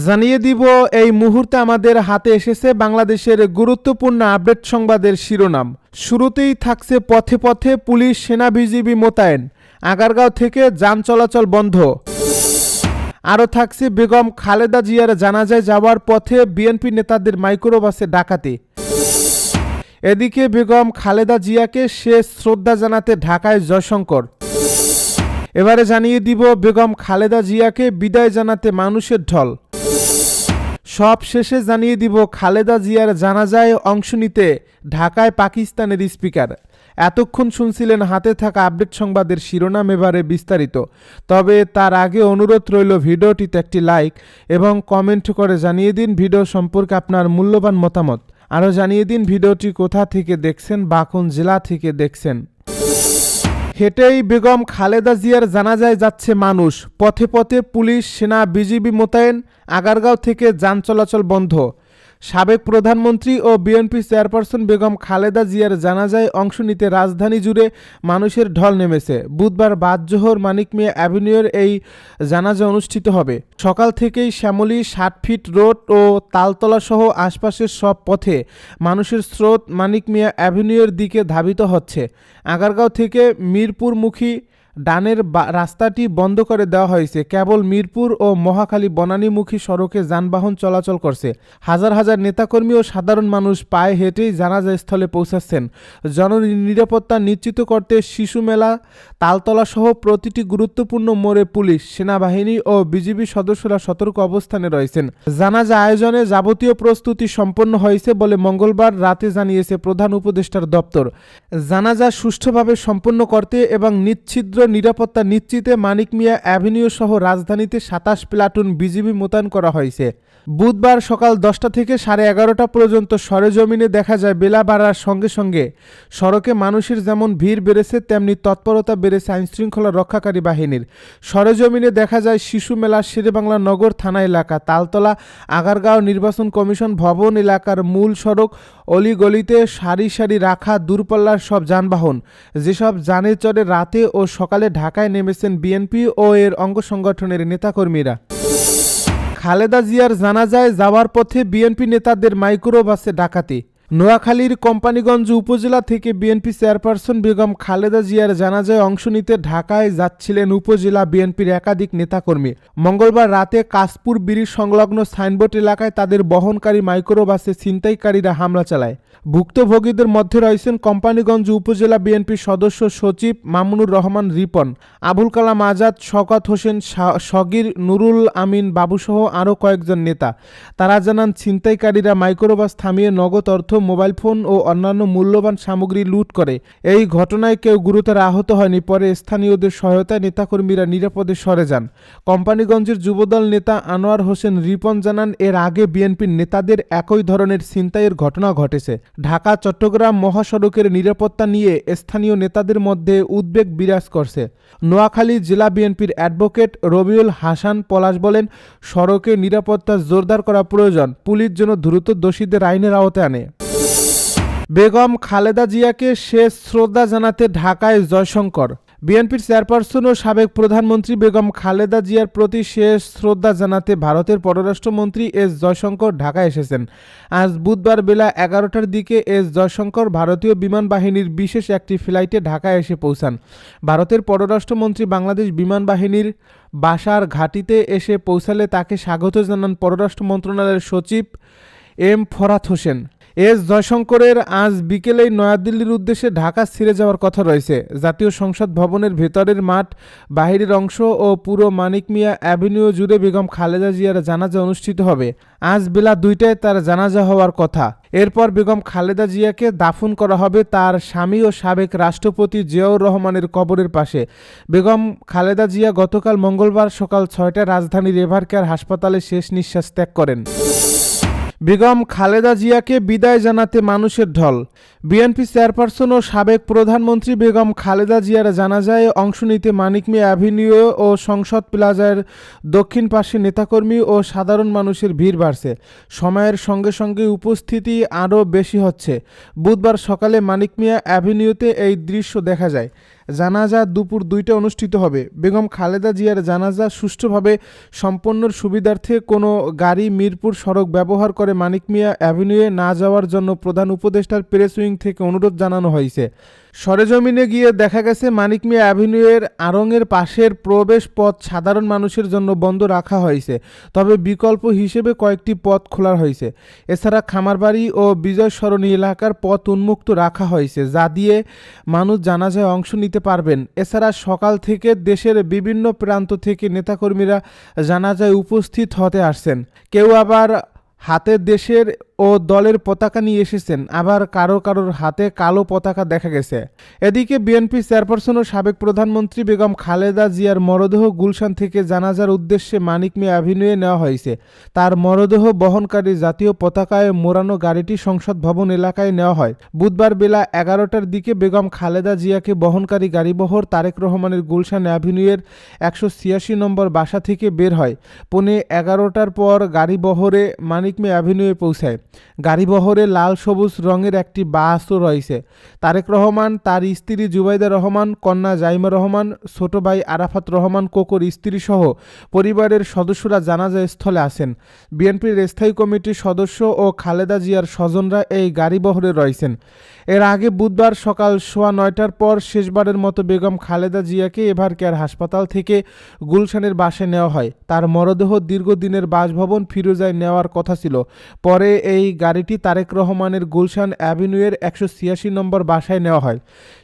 জানিয়ে দিব এই মুহূর্তে আমাদের হাতে এসেছে বাংলাদেশের গুরুত্বপূর্ণ আপডেট সংবাদের শিরোনাম। শুরুতেই থাকছে পথে পথে পুলিশ সেনা বিজিবি মোতায়েন, আগারগাঁও থেকে যান চলাচল বন্ধ। আরও থাকছে বেগম খালেদা জিয়ার জানাজায় যাওয়ার পথে বিএনপি নেতাদের মাইক্রোবাসে ডাকাতি। এদিকে বেগম খালেদা জিয়াকে শেষ শ্রদ্ধা জানাতে ঢাকায় জয়শঙ্কর। এবারে জানিয়ে দিব বেগম খালেদা জিয়াকে বিদায় জানাতে মানুষের ঢল। সব শেষে জানিয়ে দিব খালেদা জিয়ার জানাজায় অংশ নিতে ঢাকায় পাকিস্তানের স্পিকার। এতক্ষণ শুনছিলেন হাতে থাকা আপডেট সংবাদের শিরোনাম, এবারে বিস্তারিত। তবে তার আগে অনুরোধ রইল ভিডিওটিতে একটি লাইক এবং কমেন্ট করে জানিয়ে দিন ভিডিও সম্পর্কে আপনার মূল্যবান মতামত। আরও জানিয়ে দিন ভিডিওটি কোথা থেকে দেখছেন বা কোন জেলা থেকে দেখছেন। হেঁটেই বেগম খালেদা জিয়ার জানাজায় যাচ্ছে মানুষ, পথে পথে পুলিশ সেনা বিজিবি মোতায়েন, আগারগাঁও থেকে যান চলাচল বন্ধ। সাবেক প্রধানমন্ত্রী ও বিএনপি চেয়ারপারসন বেগম খালেদা জিয়ার জানাজায় অংশ নিতে রাজধানী জুড়ে মানুষের ঢল নেমেছে। বুধবার বাদজোহর মানিক মিয়া অ্যাভিনিউর এই জানাজা অনুষ্ঠিত হবে। সকাল থেকেই শ্যামলী, 60 ফিট রোড ও তালতলা সহ আশপাশের সব পথে মানুষের স্রোত মানিক মিয়া অ্যাভিনিউর দিকে ধাবিত হচ্ছে। আগারগাঁও থেকে মিরপুরমুখী ডানের রাস্তাটি বন্ধ করে দেওয়া হয়েছে। কেবল মিরপুর ও মহাখালী বনানীমুখী সড়কে যানবাহন চলাচল করছে। হাজার হাজার নেতাকর্মী ও সাধারণ মানুষ পায়ে হেঁটেই জানাজা স্থলে পৌঁছাচ্ছেন। জননিরাপত্তা নিশ্চিত করতে শিশু মেলা, তালতলা সহ প্রতিটি গুরুত্বপূর্ণ মোড়ে পুলিশ, সেনাবাহিনী ও বিজিবি সদস্যরা সতর্ক অবস্থানে রয়েছেন। জানাজা আয়োজনে যাবতীয় প্রস্তুতি সম্পন্ন হয়েছে বলে মঙ্গলবার রাতে জানিয়েছে প্রধান উপদেষ্টার দপ্তর। জানাজা সুষ্ঠুভাবে সম্পন্ন করতে এবং নিশ্ছিদ্র নিরাপত্তা নিশ্চিতে মানিক মিয়া অ্যাভিনিউ সহ রাজধানীতে 27 প্লাটুন বিজিবি মোতায়েন করা হয়েছে। বুধবার সকাল 10টা থেকে 11:30 পর্যন্ত সরেজমিনে দেখা যায় বেলা বাড়ার সঙ্গে সঙ্গে সড়কে মানুষের যেমন ভিড় বেড়েছে তেমনি তৎপরতা বেড়েছে আইনশৃঙ্খলা রক্ষাকারী বাহিনীর। সরেজমিনে দেখা যায় শিশু মেলা, শেরেবাংলা নগর থানা এলাকা, তালতলা, আগারগাঁও নির্বাচন কমিশন ভবন এলাকার মূল সড়ক, অলিগলিতে সারি সারি রাখা দূরপাল্লার সব যানবাহন। যেসব যানে চড়ে রাতে ও সকালে ঢাকায় নেমেছেন বিএনপি ও এর অঙ্গ সংগঠনের নেতাকর্মীরা। খালেদা জিয়ার জানাজায় যাওয়ার পথে বিএনপি নেতাদের মাইক্রোবাসে ডাকাতি। নোয়াখালীর কোম্পানীগঞ্জ উপজেলা থেকে বিএনপি চেয়ারপারসন বেগম খালেদা জিয়ার জানাজায় অংশ নিতে ঢাকায় যাচ্ছিলেন উপজেলা বিএনপির একাধিক নেতাকর্মী। মঙ্গলবার রাতে কাশপুর ব্রিজ সংলগ্ন সাইনবোর্ড এলাকায় তাদের বহনকারী মাইক্রোবাসে ছিনতাইকারীরা হামলা চালায়। ভুক্তভোগীদের মধ্যে রয়েছেন কোম্পানীগঞ্জ উপজেলা বিএনপির সদস্য সচিব মামুনুর রহমান রিপন, আবুল কালাম আজাদ, শওকত হোসেন সগীর, নুরুল আমিন বাবুসহ আরও কয়েকজন নেতা। তারা জানান ছিনতাইকারীরা মাইক্রোবাস থামিয়ে নগদ অর্থ, মোবাইল ফোন ও অন্যান্য মূল্যবান সামগ্রী লুট করে। এই ঘটনায় কেউ গুরুতর আহত হয়নি। পরে স্থানীয়দের সহায়তায় নেতাকর্মীরা নিরাপদে সরে যান। কোম্পানীগঞ্জের যুবদল নেতা আনোয়ার হোসেন রিপন জানান, এর আগে বিএনপির নেতাদের একই ধরনের ছিনতাইয়ের ঘটনা ঘটেছে। ঢাকা চট্টগ্রাম মহাসড়কের নিরাপত্তা নিয়ে স্থানীয় নেতাদের মধ্যে উদ্বেগ বিরাজ করছে। নোয়াখালী জেলা বিএনপির অ্যাডভোকেট রবিউল হাসান পলাশ বলেন, সড়কে নিরাপত্তা জোরদার করা প্রয়োজন। পুলিশ যেন দ্রুত দোষীদের আইনের আওতায় আনে। বেগম খালেদা জিয়াকে শেষ শ্রদ্ধা জানাতে ঢাকায় জয়শঙ্কর। বিএনপির চেয়ারপারসন ও সাবেক প্রধানমন্ত্রী বেগম খালেদা জিয়ার প্রতি শেষ শ্রদ্ধা জানাতে ভারতের পররাষ্ট্রমন্ত্রী এস জয়শঙ্কর ঢাকায় এসেছেন। আজ বুধবার বেলা 11টার দিকে এস জয়শঙ্কর ভারতীয় বিমান বাহিনীর বিশেষ একটি ফ্লাইটে ঢাকায় এসে পৌঁছান। ভারতের পররাষ্ট্রমন্ত্রী বাংলাদেশ বিমান বাহিনীর বাসার ঘাঁটিতে এসে পৌঁছালে তাকে স্বাগত জানান পররাষ্ট্র মন্ত্রণালয়ের সচিব এম ফরাত হোসেন। এস জয়শঙ্করের আজ বিকেলেই নয়াদিল্লির উদ্দেশ্যে ঢাকা ছেড়ে যাওয়ার কথা রয়েছে। জাতীয় সংসদ ভবনের ভেতরের মাঠ, বাহিরের অংশ ও পুরো মানিক মিয়া অ্যাভিনিউ জুড়ে বেগম খালেদা জিয়ার জানাজা অনুষ্ঠিত হবে। আজ বেলা 2টায় তার জানাজা হওয়ার কথা। এরপর বেগম খালেদা জিয়াকে দাফন করা হবে তার স্বামী ও সাবেক রাষ্ট্রপতি জিয়াউর রহমানের কবরের পাশে। বেগম খালেদা জিয়া গতকাল মঙ্গলবার সকাল 6টায় রাজধানীর এভারকেয়ার হাসপাতালে শেষ নিঃশ্বাস ত্যাগ করেন। বেগম খালেদা জিয়াকে বিদায় জানাতে মানুষের ঢল। বিএনপি চেয়ারপারসন ও সাবেক প্রধানমন্ত্রী বেগম খালেদা জিয়ার জানাজায় অংশ নিতে মানিক মিয়া অ্যাভিনিউ ও সংসদ প্লাজার দক্ষিণ পাশে নেতাকর্মী ও সাধারণ মানুষের ভিড় বাড়ছে। সময়ের সঙ্গে সঙ্গে উপস্থিতি আরও বেশি হচ্ছে। বুধবার সকালে মানিক মিয়া অ্যাভিনিউতে এই দৃশ্য দেখা যায়। জানাজা দুপুর 2টায় অনুষ্ঠিত হবে। বেগম খালেদা জিয়ার জানাজা সুষ্ঠুভাবে সম্পন্নর সুবিধার্থে কোনো গাড়ি মিরপুর সড়ক ব্যবহার করে মানিক মিয়া অ্যাভিনিউয়ে না যাওয়ার জন্য প্রধান উপদেষ্টার প্রেস উইং থেকে অনুরোধ জানানো হয়েছে। সরেজমিনে গিয়ে দেখা গেছে মানিক মিয়া অ্যাভিনিউয়ের আড়ংয়ের পাশের প্রবেশ পথ সাধারণ মানুষের জন্য বন্ধ রাখা হয়েছে, তবে বিকল্প হিসেবে কয়েকটি পথ খোলা হয়েছে। এছাড়া খামারবাড়ি ও বিজয় সরণি এলাকার পথ উন্মুক্ত রাখা হয়েছে, যা দিয়ে মানুষ জানাজায় অংশ নিতে পারবেন। এছাড়া সকাল থেকে দেশের বিভিন্ন প্রান্ত থেকে নেতাকর্মীরা জানাজায় উপস্থিত হতে আসছেন। কেউ আবার হাতে দেশের ও দলের পতাকা নিয়ে এসেছেন, আবার কারোর হাতে কালো পতাকা দেখা গেছে। এদিকে বিএনপি চেয়ারপারসন ও সাবেক প্রধানমন্ত্রী বেগম খালেদা জিয়ার মরদেহ গুলশান থেকে জানাজার উদ্দেশ্যে মানিক মিয়া অ্যাভিনিউয়ে নেওয়া হয়েছে। তার মরদেহ বহনকারী জাতীয় পতাকায় মোড়ানো গাড়িটি সংসদ ভবন এলাকায় নেওয়া হয়। বুধবার বেলা 11টার দিকে বেগম খালেদা জিয়াকে বহনকারী গাড়িবহর তারেক রহমানের গুলশান অ্যাভিনিউয়ের 186 নম্বর বাসা থেকে বের হয়। 11:15টার পর গাড়িবহরে মানিক মিয়া অ্যাভিনিউয়ে পৌঁছায়। গাড়িবহরে লাল সবুজ রঙের একটি বাসও রয়েছে। তারেক রহমান, তার স্ত্রী জুবাইদা রহমান, কন্যা জাইমা রহমান, ছোট ভাই আরাফাত রহমান কোকোর স্ত্রী সহ পরিবারের সদস্যরা জানাজা স্থলে আছেন। বিএনপির স্থায়ী কমিটির সদস্য ও খালেদা জিয়ার স্বজনরা এই গাড়িবহরে রয়েছেন। এর আগে বুধবার সকাল 9:15টার পর শেষবারের মতো বেগম খালেদা জিয়াকে এভারকেয়ার হাসপাতাল থেকে গুলশানের বাসায় নেওয়া হয়। তার মরদেহ দীর্ঘদিনের বাসভবন ফিরোজায় নেওয়ার কথা ছিল। পরে এই গাড়িটি তারেক রহমানের গুলশান অ্যাভিনিউয়ের 186 নম্বর বাসায় নেওয়া হয়।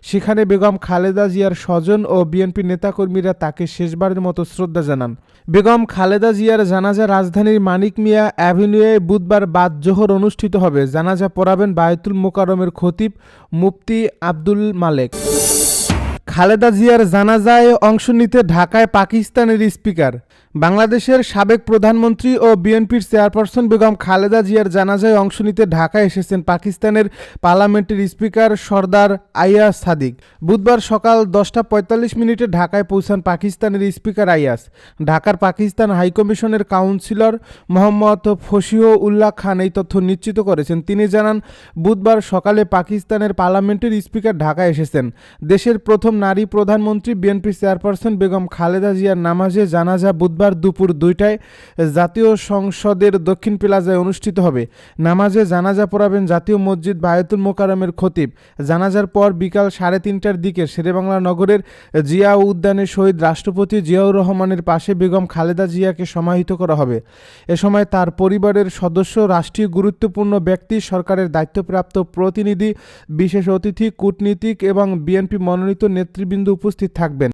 সেখানে বেগম খালেদা জিয়ার স্বজন ও বিএনপি নেতাকর্মীরা তাকে শেষবারের মতো শ্রদ্ধা জানান। বেগম খালেদা জিয়ার জানাজা রাজধানীর মানিক মিয়া অ্যাভিনিউয়ে বুধবার বাদ জোহর অনুষ্ঠিত হবে। জানাজা পড়াবেন বায়তুল মোকাররমের খতিব মুফতি আব্দুল মালেক। খালেদা জিয়ার জানাজায় অংশ নিতে ঢাকায় পাকিস্তানের স্পিকার। বাংলাদেশের সাবেক প্রধানমন্ত্রী ও বিএনপির চেয়ারপারসন বেগম খালেদা জিয়ার জানাজায় অংশ নিতে ঢাকায় এসেছেন পাকিস্তানের পার্লামেন্টের স্পিকার সরদার আইয়াজ সাদিক। বুধবার সকাল 10:45 ঢাকায় পৌঁছান পাকিস্তানের স্পিকার আইয়াজ। ঢাকার পাকিস্তান হাইকমিশনের কাউন্সিলর মোহাম্মদ ফসিহ উল্লাহ খান এই তথ্য নিশ্চিত করেছেন। তিনি জানান, বুধবার সকালে পাকিস্তানের পার্লামেন্টের স্পিকার ঢাকায় এসেছেন। দেশের প্রথম নারী প্রধানমন্ত্রী বিএনপি চেয়ারপারসন বেগম খালেদা জিয়ার নামাজে জানাজা বুধবার দুপুর 2টায় জাতীয় সংসদের দক্ষিণ প্লাজায় অনুষ্ঠিত হবে। নামাজে জানাজা পড়াবেন জাতীয় মসজিদ বায়তুল মোকাররমের খতিব। জানাজার পর বিকাল 3:30টার দিকে শেরেবাংলা নগরের জিয়া উদ্যানে শহীদ রাষ্ট্রপতি জিয়াউর রহমানের পাশে বেগম খালেদা জিয়াকে সমাহিত করা হবে। এ সময় তার পরিবারের সদস্য, রাষ্ট্রীয় গুরুত্বপূর্ণ ব্যক্তি, সরকারের দায়িত্বপ্রাপ্ত প্রতিনিধি, বিশেষ অতিথি, কূটনীতিক এবং বিএনপি মনোনীত নেতৃবৃন্দ উপস্থিত থাকবেন।